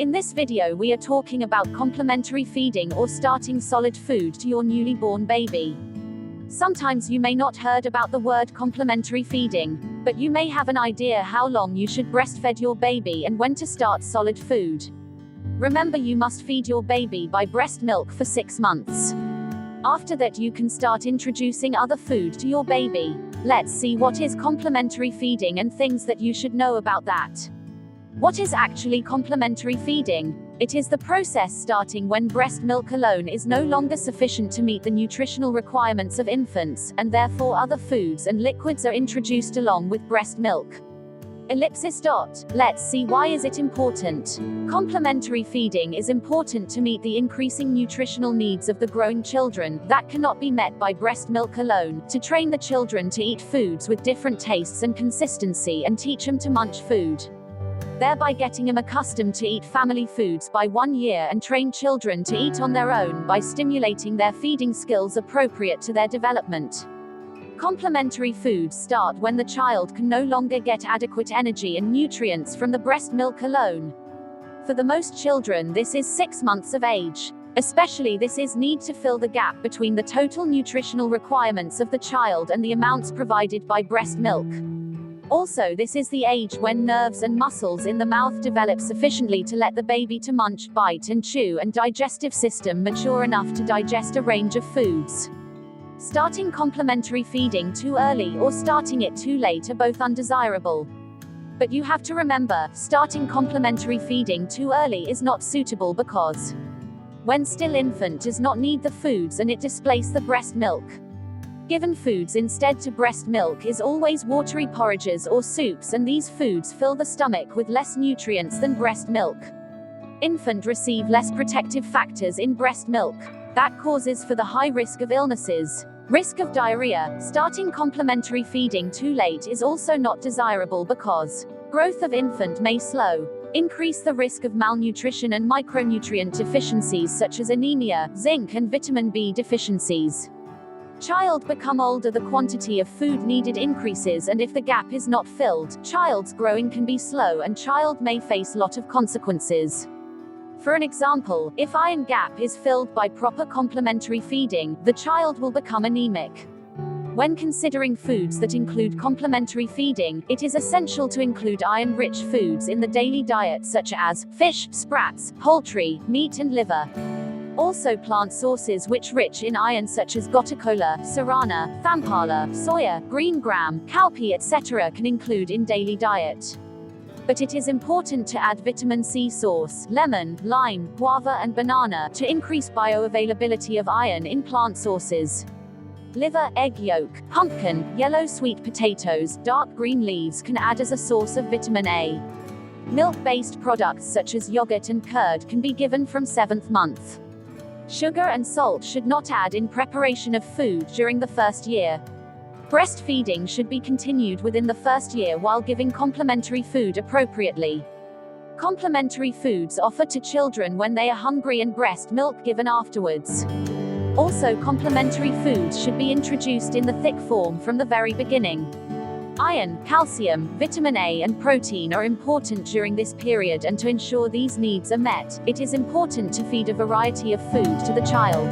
In this video we are talking about complementary feeding or starting solid food to your newly born baby. Sometimes you may not heard about the word complementary feeding, but you may have an idea how long you should breastfeed your baby and when to start solid food. Remember, you must feed your baby by breast milk for 6 months. After that you can start introducing other food to your baby. Let's see what is complementary feeding and things that you should know about that. What is actually complementary feeding? It is the process starting when breast milk alone is no longer sufficient to meet the nutritional requirements of infants, and therefore other foods and liquids are introduced along with breast milk. Let's see why is it important. Complementary feeding is important to meet the increasing nutritional needs of the growing children that cannot be met by breast milk alone, to train the children to eat foods with different tastes and consistency and teach them to munch food, thereby getting them accustomed to eat family foods by 1 year, and train children to eat on their own by stimulating their feeding skills appropriate to their development. Complementary foods start when the child can no longer get adequate energy and nutrients from the breast milk alone. For the most children this is 6 months of age. Especially this is need to fill the gap between the total nutritional requirements of the child and the amounts provided by breast milk. Also, this is the age when nerves and muscles in the mouth develop sufficiently to let the baby to munch, bite and chew, and digestive system mature enough to digest a range of foods. Starting complementary feeding too early or starting it too late are both undesirable. But you have to remember, starting complementary feeding too early is not suitable because when still infant does not need the foods and it displaces the breast milk. Given foods instead to breast milk is always watery porridges or soups, and these foods fill the stomach with less nutrients than breast milk. Infant receive less protective factors in breast milk. That causes for the high risk of illnesses. Risk of diarrhea. Starting complementary feeding too late is also not desirable because growth of infant may slow, increase the risk of malnutrition and micronutrient deficiencies such as anemia, zinc and vitamin B deficiencies. Child become older, the quantity of food needed increases, and if the gap is not filled, child's growing can be slow and child may face lot of consequences. For an example, if iron gap is filled by proper complementary feeding, the child will become anemic. When considering foods that include complementary feeding, it is essential to include iron-rich foods in the daily diet such as fish, sprats, poultry, meat and liver. Also plant sources which rich in iron such as gotukola, sarana, thampala, soya, green gram, cowpea etc. can include in daily diet. But it is important to add vitamin C source, lemon, lime, guava and banana to increase bioavailability of iron in plant sources. Liver, egg yolk, pumpkin, yellow sweet potatoes, dark green leaves can add as a source of vitamin A. Milk-based products such as yogurt and curd can be given from 7th month. Sugar and salt should not add in preparation of food during the first year. Breastfeeding should be continued within the first year while giving complementary food appropriately. Complementary foods offered to children when they are hungry and breast milk given afterwards. Also, complementary foods should be introduced in the thick form from the very beginning. Iron, calcium, vitamin A and protein are important during this period, and to ensure these needs are met, it is important to feed a variety of food to the child.